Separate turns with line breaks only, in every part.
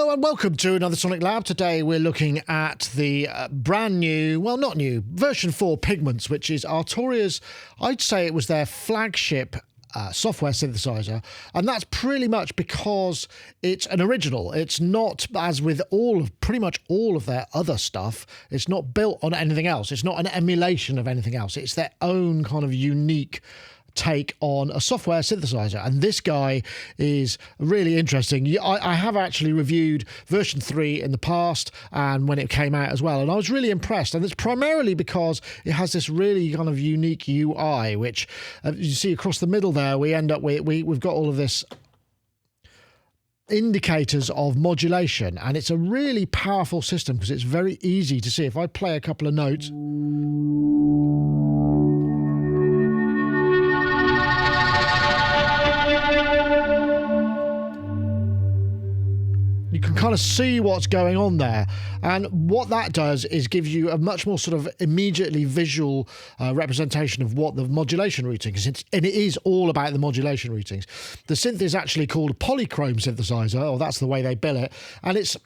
Hello and welcome to another SonicLAB. Today we're looking at the brand new, well not new, version 4 Pigments, which is Arturia's, I'd say it was their flagship software synthesizer, and that's pretty much because it's an original. It's not, as with pretty much all of their other stuff, it's not built on anything else. It's not an emulation of anything else. It's their own kind of unique take on a software synthesizer, and this guy is really interesting. I have actually reviewed version 3 in the past and when it came out as well, and I was really impressed, and it's primarily because it has this really kind of unique UI, which you see across the middle there. We end up with we've got all of this indicators of modulation, and it's a really powerful system because it's very easy to see. If I play a couple of notes, you can kind of see what's going on there, and what that does is give you a much more sort of immediately visual representation of what the modulation routing is, and it is all about the modulation routings. The synth is actually called a Polychrome synthesizer, or that's the way they bill it, and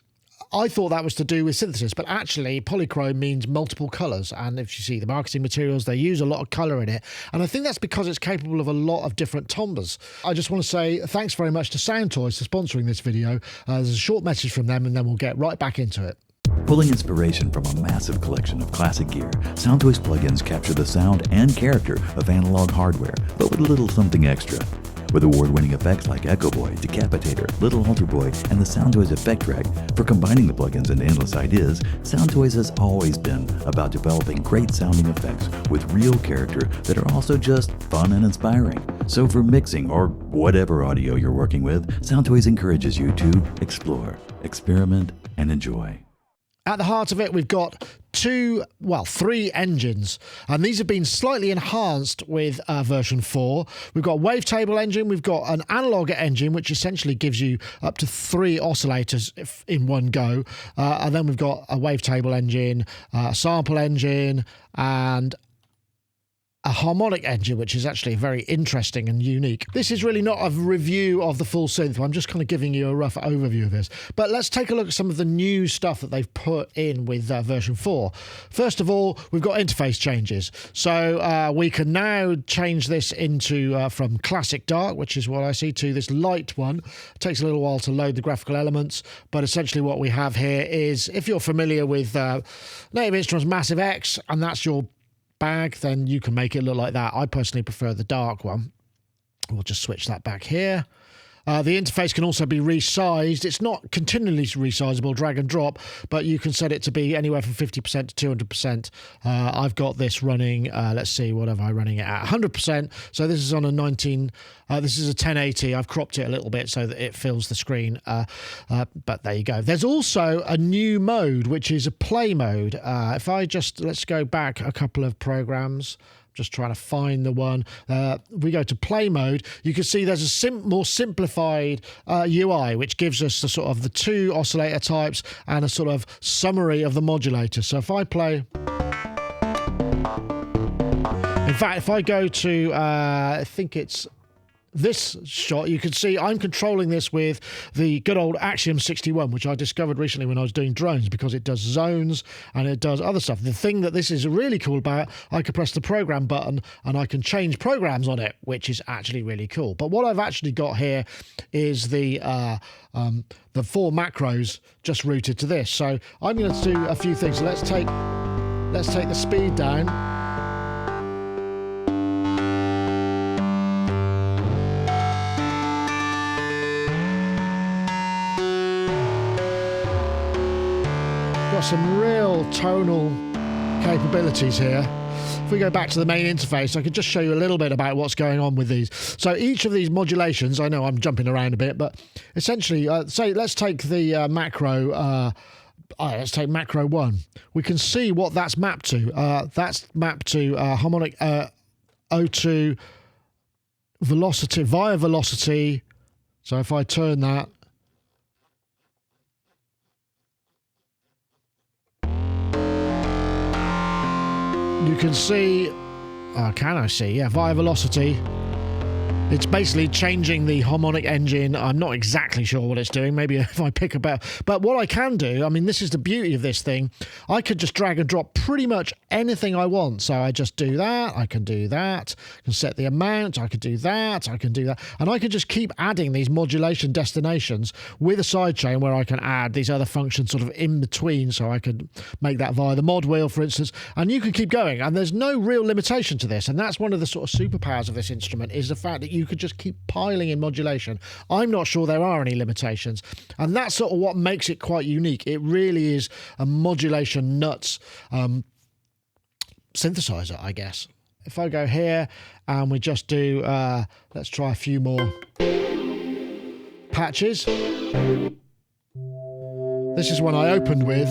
I thought that was to do with synthesis, but actually polychrome means multiple colours, and if you see the marketing materials, they use a lot of colour in it, and I think that's because it's capable of a lot of different timbres. I just want to say thanks very much to Soundtoys for sponsoring this video. There's a short message from them, and then we'll get right back into it.
Pulling inspiration from a massive collection of classic gear, Soundtoys plugins capture the sound and character of analog hardware, but with a little something extra. With award-winning effects like Echo Boy, Decapitator, Little Alter Boy, and the Soundtoys Effect Track for combining the plugins into endless ideas, Soundtoys has always been about developing great sounding effects with real character that are also just fun and inspiring. So for mixing or whatever audio you're working with, Soundtoys encourages you to explore, experiment, and enjoy.
At the heart of it, we've got three engines, and these have been slightly enhanced with version 4. We've got a wavetable engine, we've got an analog engine, which essentially gives you up to 3 oscillators in one go, and then we've got a wavetable engine, a sample engine, and a harmonic engine, which is actually very interesting and unique. This is really not a review of the full synth. I'm just kind of giving you a rough overview of this. But let's take a look at some of the new stuff that they've put in with version 4. First of all, we've got interface changes. So we can now change this into from classic dark, which is what I see, to this light one. It takes a little while to load the graphical elements, but essentially what we have here is, if you're familiar with Native Instruments Massive X, and that's your bag, then you can make it look like that. I personally prefer the dark one. We'll just switch that back here. The interface can also be resized. It's not continually resizable, drag and drop, but you can set it to be anywhere from 50% to 200%. I've got this running, let's see, what am I running it at? 100%. So this is on a this is a 1080. I've cropped it a little bit so that it fills the screen, but there you go. There's also a new mode, which is a play mode. If I let's go back a couple of programs. Just trying to find the one. We go to play mode. You can see there's a more simplified UI, which gives us the sort of the 2 oscillator types and a sort of summary of the modulator. So if I play, in fact, if I go to, I think it's this shot, you can see I'm controlling this with the good old Axiom 61, which I discovered recently when I was doing drones, because it does zones and it does other stuff. The thing that this is really cool about, I can press the program button and I can change programs on it, which is actually really cool. But what I've actually got here is the 4 macros just routed to this. So I'm going to do a few things. So let's take the speed down. Got some real tonal capabilities here. If we go back to the main interface, I could just show you a little bit about what's going on with these. So each of these modulations, I know I'm jumping around a bit, but essentially, say let's take the macro. Let's take macro 1. We can see what that's mapped to. That's mapped to harmonic O2 velocity via velocity. So if I turn that, you can see, can I see? Yeah, via velocity. It's basically changing the harmonic engine. I'm not exactly sure what it's doing. Maybe if I pick about. But what I can do, I mean, this is the beauty of this thing. I could just drag and drop pretty much anything I want. So I just do that. I can do that. I can set the amount. I could do that. I can do that. And I could just keep adding these modulation destinations with a sidechain where I can add these other functions sort of in between. So I could make that via the mod wheel, for instance. And you can keep going. And there's no real limitation to this. And that's one of the sort of superpowers of this instrument, is the fact that you could just keep piling in modulation. I'm not sure there are any limitations, and that's sort of what makes it quite unique. It really is a modulation nuts synthesizer, I guess. If I go here and we just do, let's try a few more patches. This is one I opened with.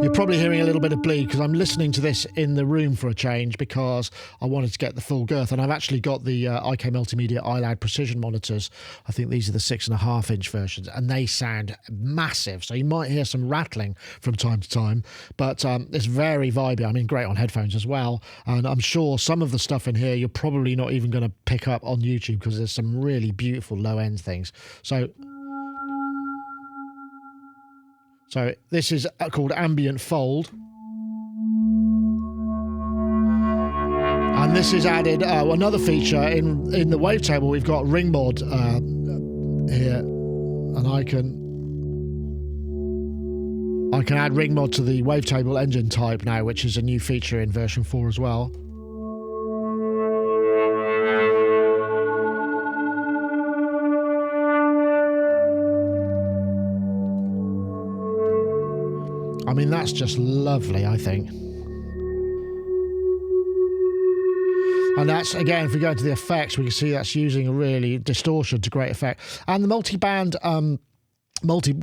You're probably hearing a little bit of bleed because I'm listening to this in the room for a change because I wanted to get the full girth. And I've actually got the IK Multimedia iLAB Precision monitors. I think these are the 6.5-inch versions, and they sound massive. So you might hear some rattling from time to time, but it's very vibey. I mean, great on headphones as well. And I'm sure some of the stuff in here you're probably not even going to pick up on YouTube because there's some really beautiful low-end things. So this is called Ambient Fold. And this is added, another feature in the Wavetable. We've got ring mod here. And I can add ring mod to the Wavetable engine type now, which is a new feature in version 4 as well. I mean, that's just lovely, I think. And that's, again, if we go into the effects, we can see that's using a really distortion to great effect. And the multi-band,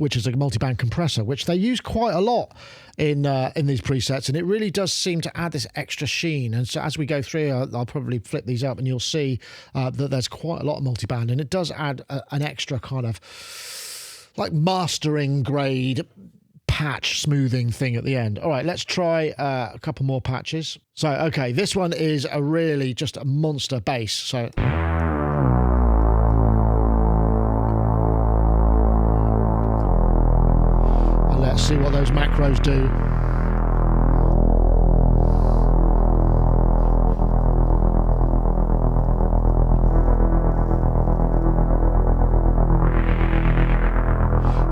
which is a multi-band compressor, which they use quite a lot in these presets, and it really does seem to add this extra sheen. And so as we go through, I'll probably flip these up, and you'll see that there's quite a lot of multi-band, and it does add an extra kind of like mastering grade patch smoothing thing at the end. All right, let's try a couple more patches. So, okay, this one is really just a monster bass. So, and let's see what those macros do.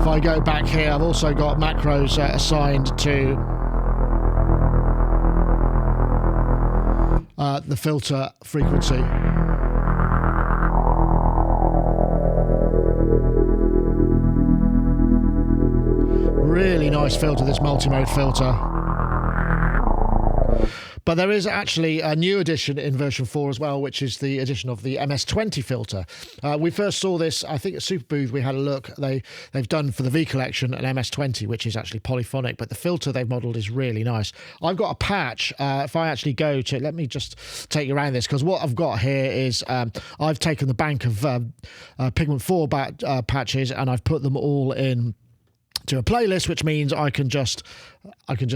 If I go back here, I've also got macros assigned to the filter frequency. Really nice filter, this multi-mode filter. But there is actually a new addition in version 4 as well, which is the addition of the MS-20 filter. We first saw this, I think, at Super Booth. We had a look. They've done for the V collection an MS-20, which is actually polyphonic, but the filter they've modelled is really nice. I've got a patch. If I actually go to, let me just take you around this, because what I've got here is I've taken the bank of Pigment 4 patches, and I've put them all in to a playlist, which means I can just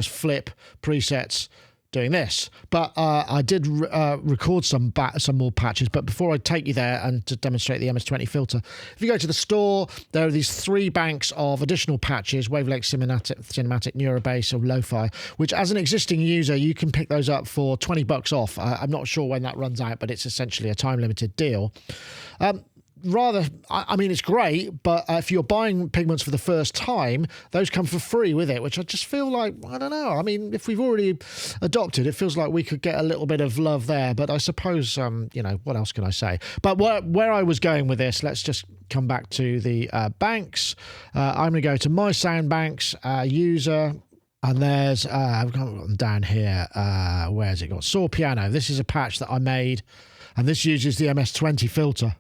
flip presets doing this. But I did record some more patches. But before I take you there and to demonstrate the MS-20 filter, if you go to the store, there are these 3 banks of additional patches: Wavelength, Cinematic, Neurobass, or Lo-Fi, which as an existing user, you can pick those up for $20 off. I'm not sure when that runs out, but it's essentially a time-limited deal. I mean, it's great, but if you're buying Pigments for the first time, those come for free with it, which I just feel like, I don't know. I mean, if we've already adopted, it feels like we could get a little bit of love there, but I suppose, what else can I say? But where I was going with this, let's just come back to the banks. I'm going to go to My Sound Banks, user, and there's, I've got them down here. Where's it got? Saw Piano. This is a patch that I made, and this uses the MS-20 filter.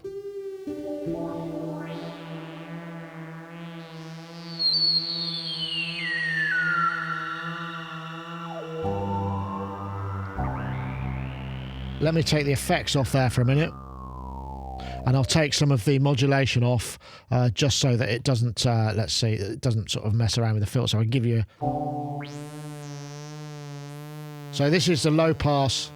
Let me take the effects off there for a minute, and I'll take some of the modulation off just so that it doesn't, let's see, it doesn't sort of mess around with the filter. So I'll give you... So this is the low pass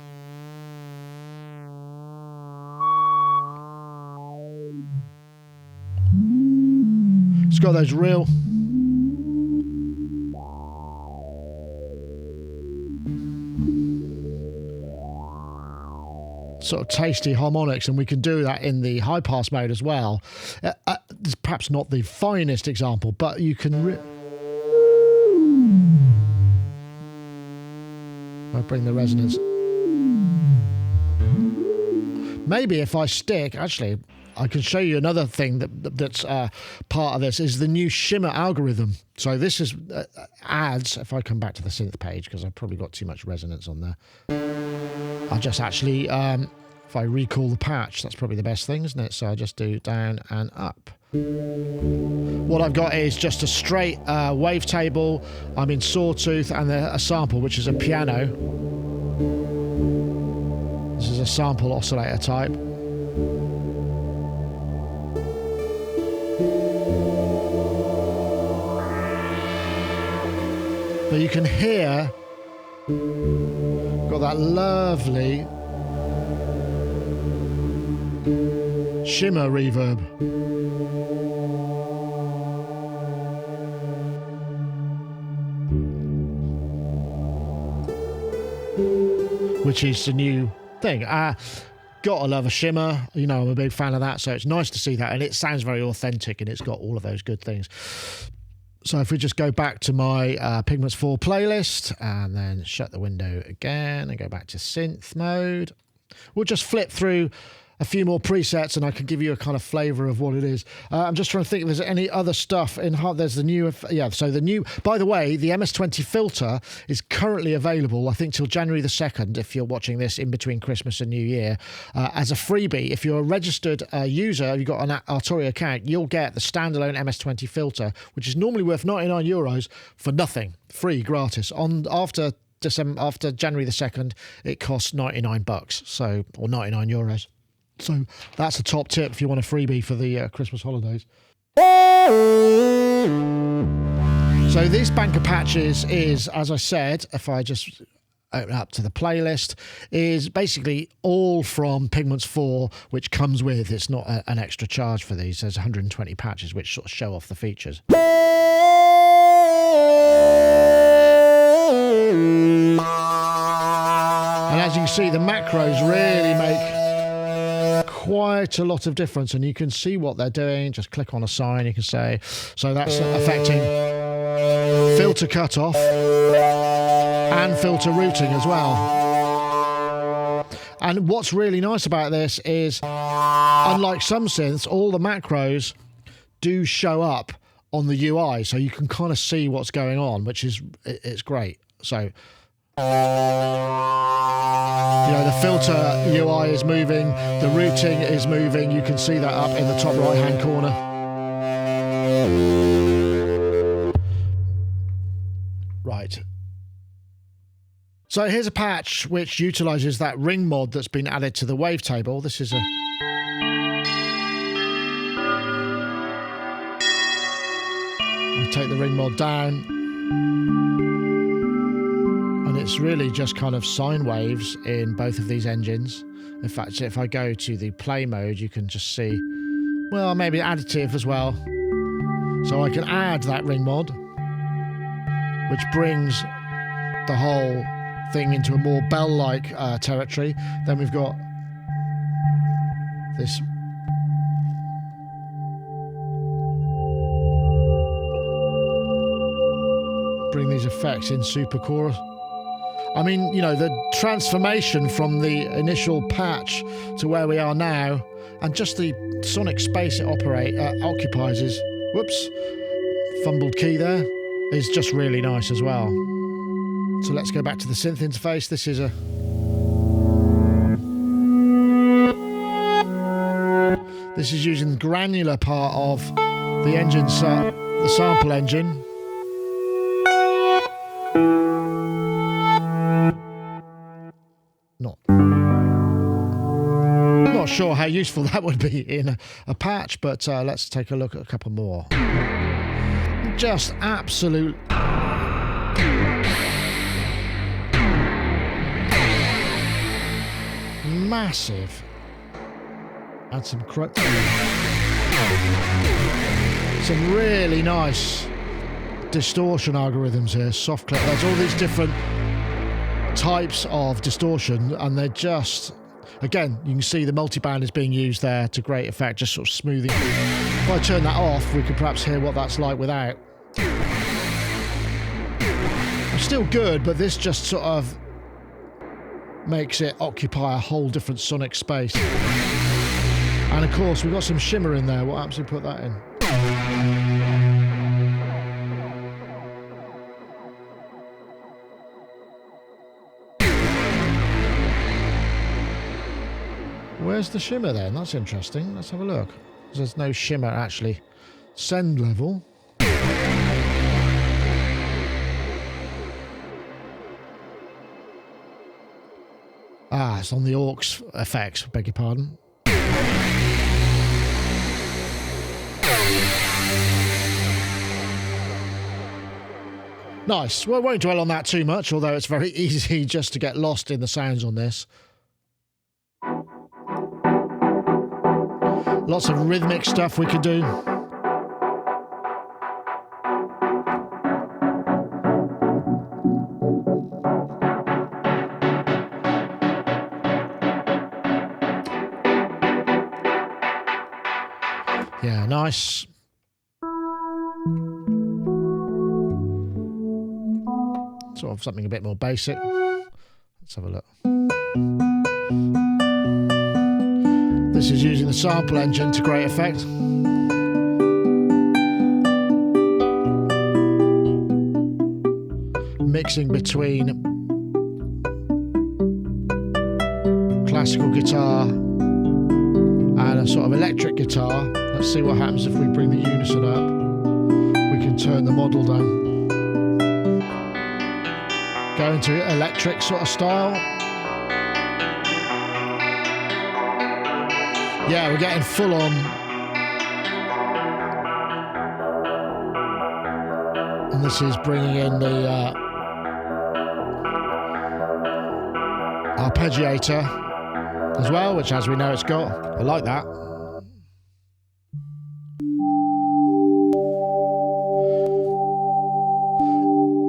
It's got those real... sort of tasty harmonics, and we can do that in the high pass mode as well. It's perhaps not the finest example, but you can... I'll bring the resonance. Maybe if I stick... Actually, I can show you another thing that's part of this, is the new Shimmer algorithm. So this is adds... If I come back to the synth page, because I've probably got too much resonance on there. I'll just actually, if I recall the patch, that's probably the best thing, isn't it? So I just do down and up. What I've got is just a straight wavetable. I'm in sawtooth, and a sample, which is a piano. This is a sample oscillator type. But you can hear... got that lovely shimmer reverb. Which is the new thing. Gotta love a shimmer. You know, I'm a big fan of that, so it's nice to see that. And it sounds very authentic, and it's got all of those good things. So if we just go back to my Pigments 4 playlist and then shut the window again and go back to synth mode, we'll just flip through a few more presets and I can give you a kind of flavour of what it is. I'm just trying to think if there's any other stuff in... There's the new... Yeah, so the new... By the way, the MS-20 filter is currently available, I think, till January the 2nd, if you're watching this in between Christmas and New Year, as a freebie. If you're a registered user, you've got an Arturia account, you'll get the standalone MS-20 filter, which is normally worth €99 for nothing, free, gratis. After January the 2nd, it costs $99, so, or €99. So that's a top tip if you want a freebie for the Christmas holidays. So this bank of patches is, as I said, if I just open up to the playlist, is basically all from Pigments 4, which comes with. It's not an extra charge for these. There's 120 patches which sort of show off the features. And as you can see, the macros really make quite a lot of difference, and you can see what they're doing. Just click on a sign, you can say, so that's affecting filter cutoff and filter routing as well. And what's really nice about this is, unlike some synths, all the macros do show up on the UI, so you can kind of see what's going on, which is, it's great. So you know, the filter UI is moving, the routing is moving. You can see that up in the top right hand corner. Right. So here's a patch which utilizes that ring mod that's been added to the wavetable. This is a... I'll take the ring mod down. And it's really just kind of sine waves in both of these engines. In fact, if I go to the play mode, you can just see, well, maybe additive as well. So I can add that ring mod, which brings the whole thing into a more bell-like territory. Then we've got this bring these effects in super chorus. I mean, you know, the transformation from the initial patch to where we are now, and just the sonic space it occupies is, whoops, fumbled key there, is just really nice as well. So let's go back to the synth interface. This is using the granular part of the engine, the sample engine. Not sure how useful that would be in a patch, but let's take a look at a couple more. Just absolute massive. Add some Some really nice distortion algorithms here, soft clip. There's all these different types of distortion, and they're just, again, you can see the multiband is being used there to great effect, just sort of smoothing. If I turn that off, we could perhaps hear what that's like without. It's still good, but this just sort of makes it occupy a whole different sonic space. And of course, we've got some shimmer in there. What happens if we put that in? Where's the shimmer then? That's interesting. Let's have a look. There's no shimmer actually. Send level. Ah, it's on the aux effects, beg your pardon. Nice. Well, I won't dwell on that too much, although it's very easy just to get lost in the sounds on this. Lots of rhythmic stuff we could do. Yeah, nice. Sort of something a bit more basic. Let's have a look. This is using the sample engine to great effect. Mixing between classical guitar and a sort of electric guitar. Let's see what happens if we bring the unison up. We can turn the model down. Go into electric sort of style. Yeah, we're getting full on. And this is bringing in the arpeggiator as well, which as we know it's got. I like that.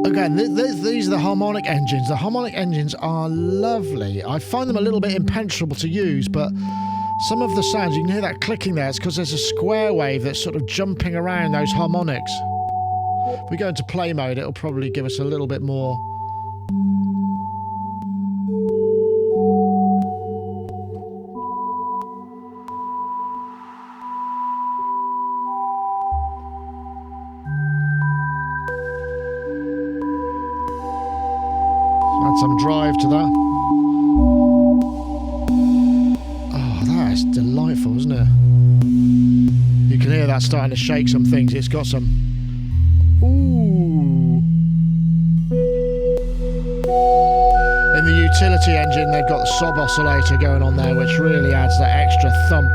Again, these are the harmonic engines. The harmonic engines are lovely. I find them a little bit impenetrable to use, but some of the sounds, you can hear that clicking there. It's because there's a square wave that's sort of jumping around those harmonics. If we go into play mode, it'll probably give us a little bit more. Add some drive to that. Oh, that is delightful, isn't it? You can hear that starting to shake some things. It's got some... Ooh. In the utility engine, they've got the sob oscillator going on there, which really adds that extra thump.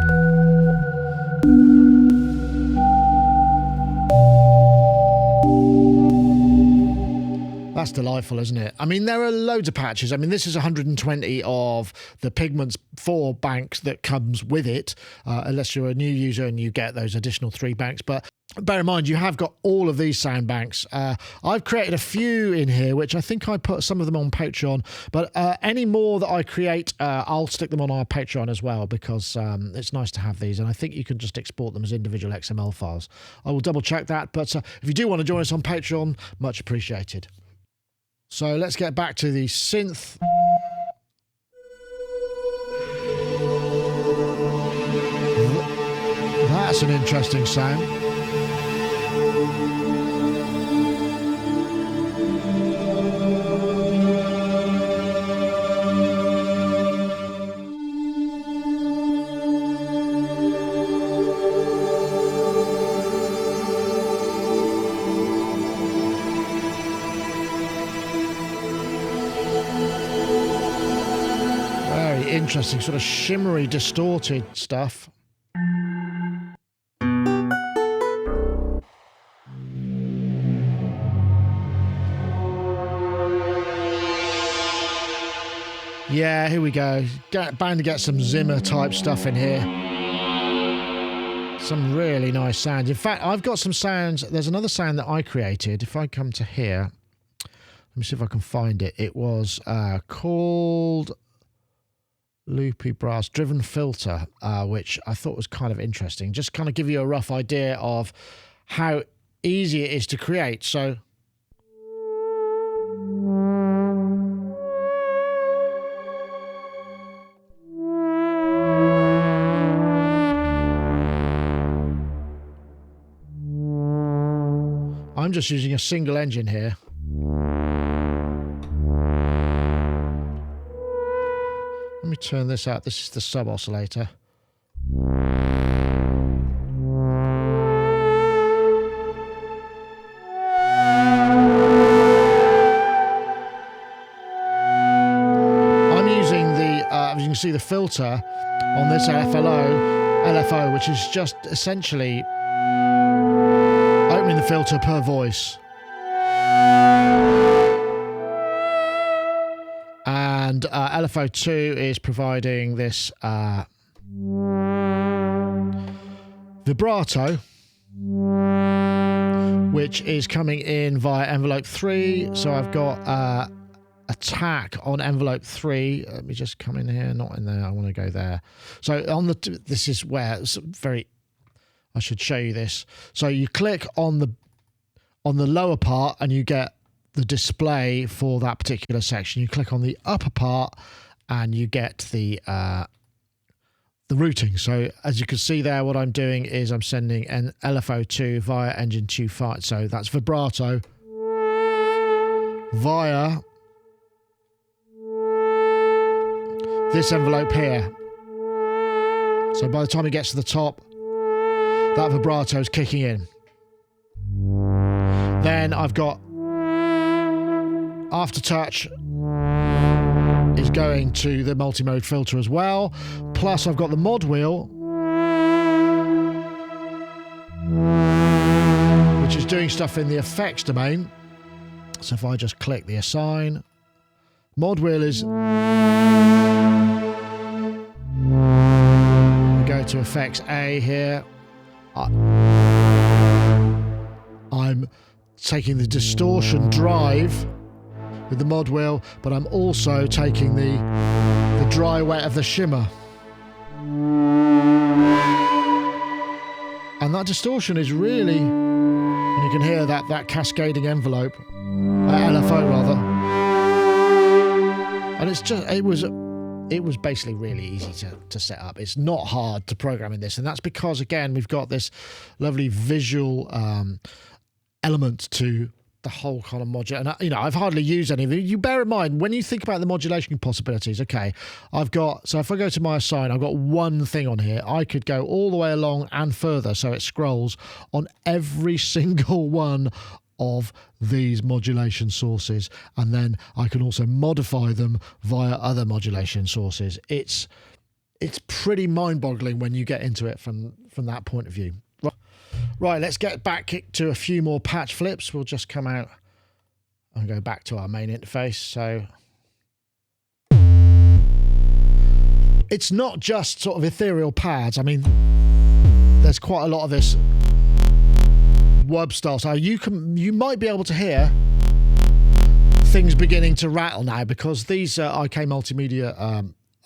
That's delightful, isn't it? I mean, there are loads of patches. I mean, this is 120 of the Pigments 4 banks that comes with it, unless you're a new user and you get those additional 3 banks. But bear in mind, you have got all of these sound banks. I've created a few in here, which I think I put some of them on Patreon. But any more that I create, I'll stick them on our Patreon as well, because it's nice to have these. And I think you can just export them as individual XML files. I will double check that. But if you do want to join us on Patreon, much appreciated. So let's get back to the synth. That's an interesting sound. Interesting, sort of shimmery, distorted stuff. Yeah, here we go. Bound to get some Zimmer type stuff in here. Some really nice sounds. In fact, I've got some sounds. There's another sound that I created. If I come to here, let me see if I can find it. It was called Loopy Brass Driven Filter, which I thought was kind of interesting. Just kind of give you a rough idea of how easy it is to create. So I'm just using a single engine here. Let me turn this out. This is the sub oscillator. I'm using the, as you can see, the filter on this LFO, which is just essentially opening the filter per voice. And LFO2 is providing this vibrato, which is coming in via envelope 3. So I've got attack on envelope 3. Let me just come in here, not in there. I want to go there. So on the this is where it's very. I should show you this. So you click on the lower part and you get the display for that particular section. You click on the upper part and you get the routing. So as you can see there, what I'm doing is I'm sending an LFO2 via engine 2.5. So that's vibrato via this envelope here. So by the time it gets to the top, that vibrato is kicking in. Then I've got Aftertouch is going to the multi-mode filter as well. Plus I've got the mod wheel, which is doing stuff in the effects domain. So if I just click the assign, mod wheel is, we go to effects A here. I'm taking the distortion drive with the mod wheel, but I'm also taking the dry wet of the shimmer. And that distortion is really, and you can hear that cascading envelope, LFO rather. And it's just, it was basically really easy to set up. It's not hard to program in this, and that's because, again, we've got this lovely visual element to the whole kind of module. And I've hardly used any of it. You bear in mind when you think about the modulation possibilities. Okay, so if I go to my assign, I've got one thing on here. I could go all the way along and further, so it scrolls on every single one of these modulation sources, and then I can also modify them via other modulation sources. It's pretty mind-boggling when you get into it from that point of view. Right, let's get back to a few more patch flips. We'll just come out and go back to our main interface. So it's not just sort of ethereal pads. I mean, there's quite a lot of this wub style. So you might be able to hear things beginning to rattle now, because these IK Multimedia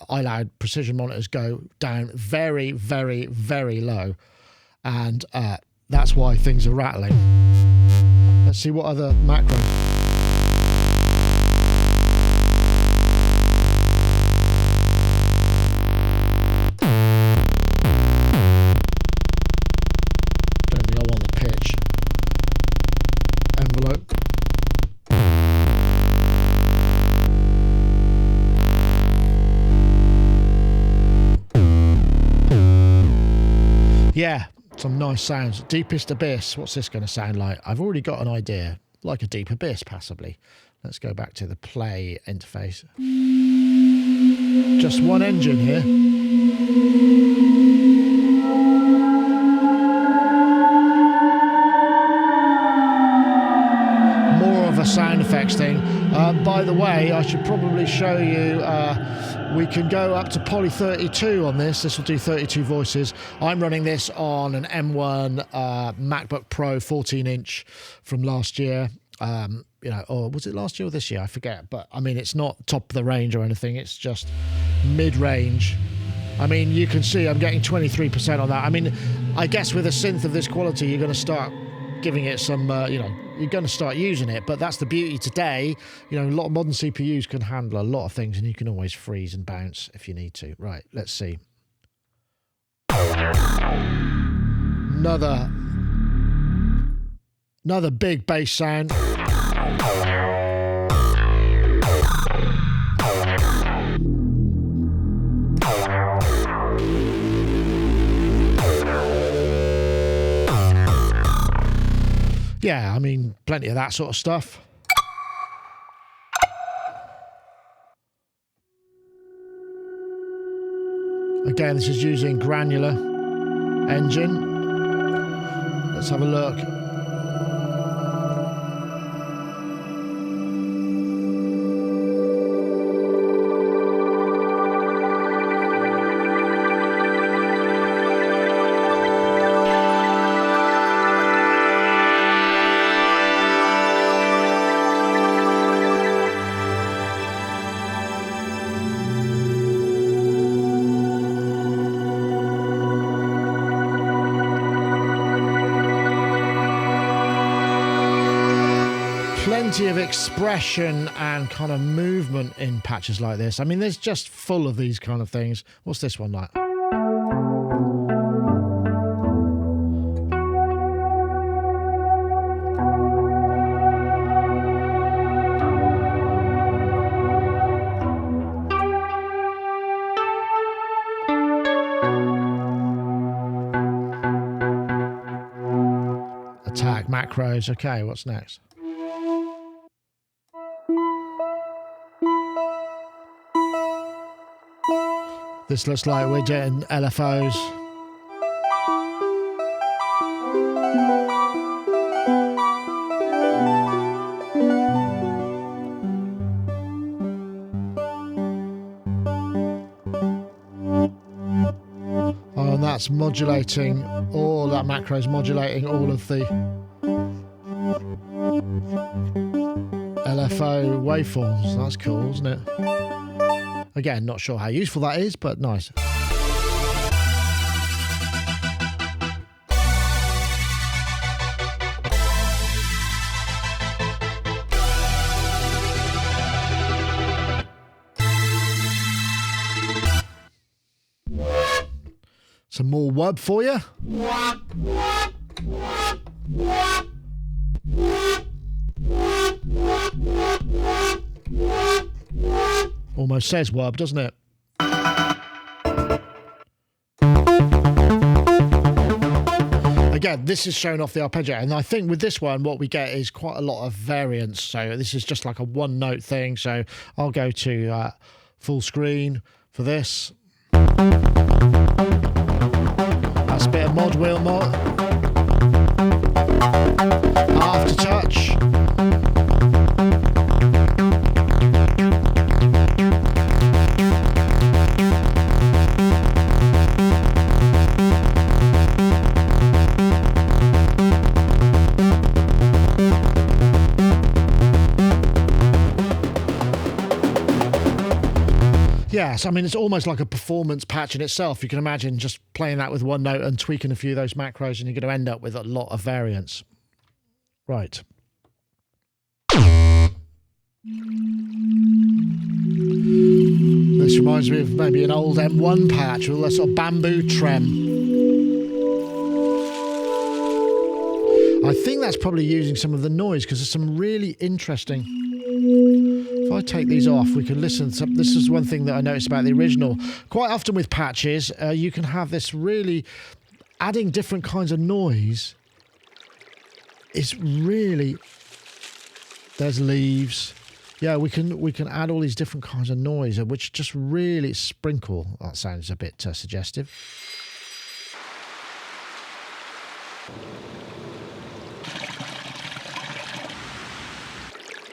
iLoud precision monitors go down very, very, very low. And that's why things are rattling. Let's see what other macros. Don't think I want the pitch. Envelope. Yeah. Some nice sounds. Deepest Abyss. What's this going to sound like? I've already got an idea. Like a Deep Abyss, possibly. Let's go back to the play interface. Just one engine here. More of a sound effects thing. By the way, I should probably show you We can go up to poly 32 on this. This will do 32 voices. I'm running this on an M1 MacBook Pro 14-inch from last year. You know, or was it last year or this year? I forget. But I mean, it's not top of the range or anything. It's just mid-range. I mean, you can see I'm getting 23% on that. I mean, I guess with a synth of this quality, you're going to start giving it some, you know, you're going to start using it. But that's the beauty today. You know, a lot of modern CPUs can handle a lot of things, and you can always freeze and bounce if you need to. Right, let's see. Another big bass sound. Yeah, I mean, plenty of that sort of stuff. Again, this is using granular engine. Let's have a look. Plenty of expression and kind of movement in patches like this. I mean, there's just full of these kind of things. What's this one like? Attack macros. Okay, what's next? This looks like we're getting LFOs. Oh, and that's modulating all that macro's modulating all of the LFO waveforms. That's cool, isn't it? Again, not sure how useful that is, but nice. Some more wub for you. Almost says wub, doesn't it? Again, this is showing off the arpeggio, and I think with this one, what we get is quite a lot of variance. So this is just like a one-note thing. So I'll go to full screen for this. That's a bit of mod wheel mod. Aftertouch. Yes, I mean, it's almost like a performance patch in itself. You can imagine just playing that with one note and tweaking a few of those macros, and you're going to end up with a lot of variance. Right. This reminds me of maybe an old M1 patch with a sort of bamboo trem. I think that's probably using some of the noise because there's some really interesting... If I take these off, we can listen to... This is one thing that I noticed about the original. Quite often with patches, you can have this really... Adding different kinds of noise is really... There's leaves. Yeah, we can add all these different kinds of noise, which just really sprinkle. That sounds a bit suggestive.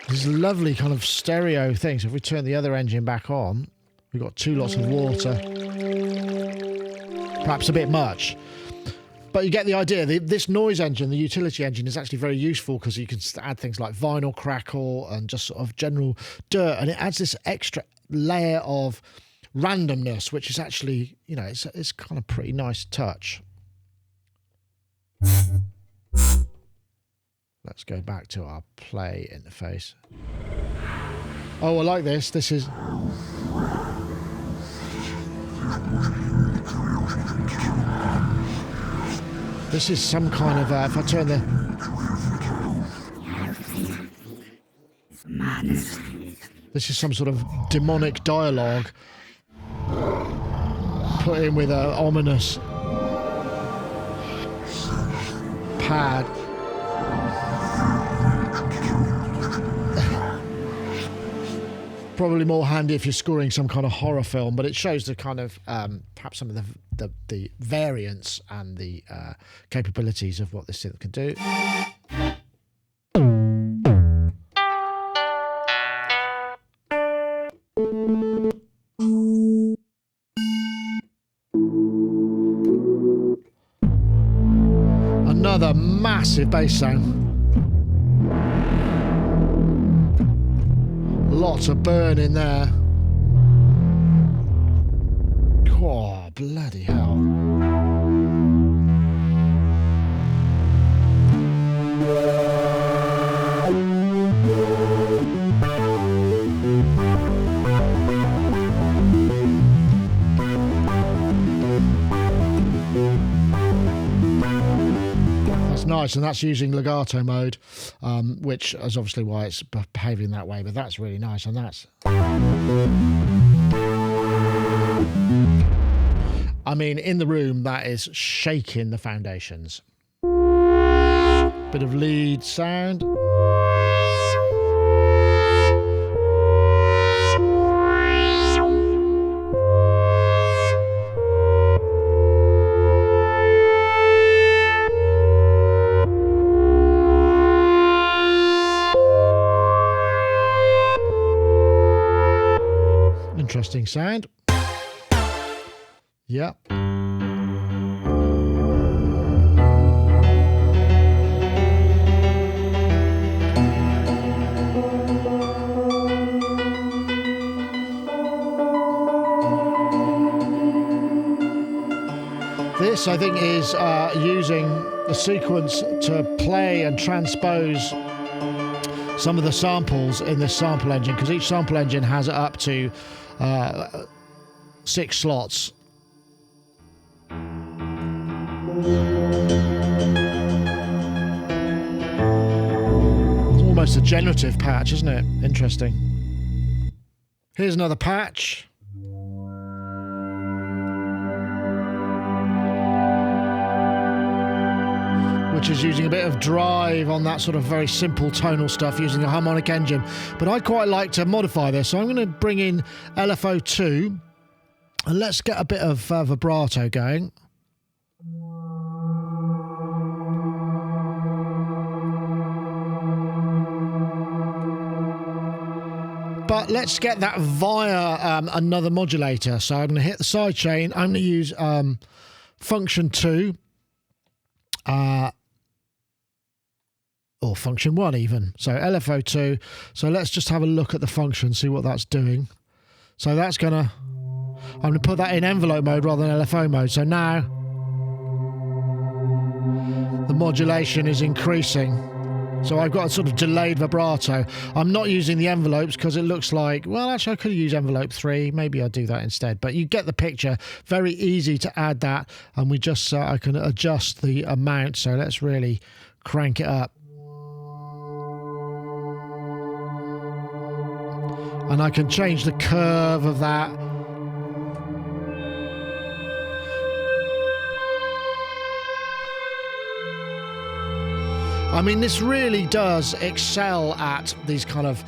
This is a lovely kind of stereo thing. So if we turn the other engine back on, We've got 2 lots of water. Perhaps a bit much. But you get the idea. This noise engine, the utility engine, is actually very useful because you can add things like vinyl crackle and just sort of general dirt, and it adds this extra layer of randomness, which is actually, you know, it's kind of pretty nice touch. Let's go back to our play interface. Oh, I like this. This is... This is some kind of, if I turn the... This is some sort of demonic dialogue put in with an ominous pad. Probably more handy if you're scoring some kind of horror film, but it shows the kind of perhaps some of the variance and the capabilities of what this synth can do. Another massive bass sound. Lots of burn in there. Oh, bloody hell. Nice, and that's using legato mode, which is obviously why it's behaving that way, but that's really nice, and that's... I mean, in the room, that is shaking the foundations. Bit of lead sound. Interesting sound. Yep. This, I think, is using the sequence to play and transpose some of the samples in this sample engine, because each sample engine has up to 6 slots. It's almost a generative patch, isn't it? Interesting. Here's another patch. Which is using a bit of drive on that sort of very simple tonal stuff using a harmonic engine. But I'd quite like to modify this, so I'm going to bring in LFO2 and let's get a bit of vibrato going. But let's get that via another modulator. So I'm going to hit the sidechain. I'm going to use function 2. Or function 1 even. So LFO2. So let's just have a look at the function, see what that's doing. So that's gonna, I'm gonna put that in envelope mode rather than LFO mode. So now the modulation is increasing. So I've got a sort of delayed vibrato. I'm not using the envelopes because it looks like, well, actually I could use envelope 3. Maybe I'll do that instead. But you get the picture. Very easy to add that. And we just, I can adjust the amount. So let's really crank it up. And I can change the curve of that. I mean, this really does excel at these kind of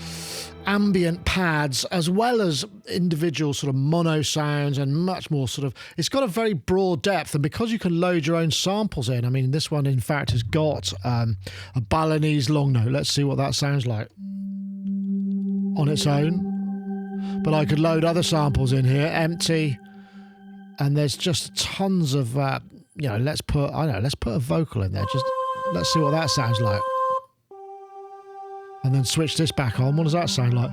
ambient pads as well as individual sort of mono sounds and much more sort of, it's got a very broad depth, and because you can load your own samples in, I mean, this one in fact has got a Balinese long note. Let's see what that sounds like on its own. But I could load other samples in here, empty, and there's just tons of, you know, let's put a vocal in there. Just let's see what that sounds like. And then switch this back on. What does that sound like?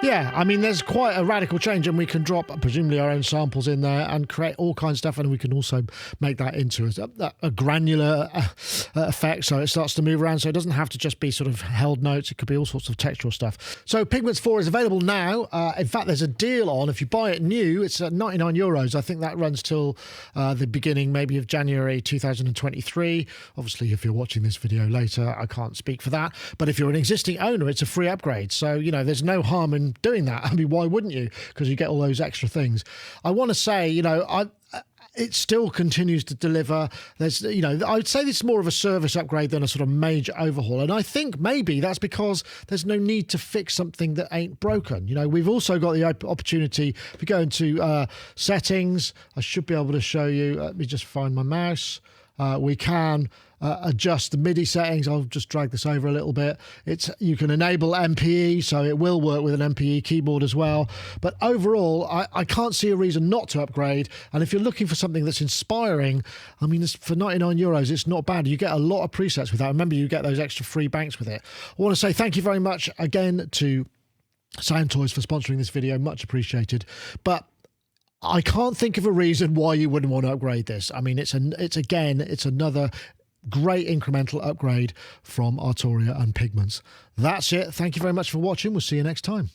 Yeah, I mean, there's quite a radical change, and we can drop presumably our own samples in there and create all kinds of stuff, and we can also make that into a granular effect, so it starts to move around, so it doesn't have to just be sort of held notes. It could be all sorts of textural stuff. So Pigments 4 is available now. In fact, there's a deal on. If you buy it new, it's at €99. I think that runs till the beginning maybe of January 2023. Obviously, if you're watching this video later, I can't speak for that, but if you're an existing owner, it's a free upgrade, so you know there's no harm in doing that. I mean, why wouldn't you? Because you get all those extra things. I want to say, you know, it still continues to deliver. There's, you know, I would say this is more of a service upgrade than a sort of major overhaul. And I think maybe that's because there's no need to fix something that ain't broken. You know, we've also got the opportunity, if we go into settings, I should be able to show you. Let me just find my mouse. We can adjust the MIDI settings. I'll just drag this over a little bit. You can enable MPE, so it will work with an MPE keyboard as well. But overall, I can't see a reason not to upgrade. And if you're looking for something that's inspiring, I mean, for €99, it's not bad. You get a lot of presets with that. Remember, you get those extra free banks with it. I want to say thank you very much again to Soundtoys for sponsoring this video. Much appreciated. But I can't think of a reason why you wouldn't want to upgrade this. I mean, it's another great incremental upgrade from Arturia and Pigments. That's it. Thank you very much for watching. We'll see you next time.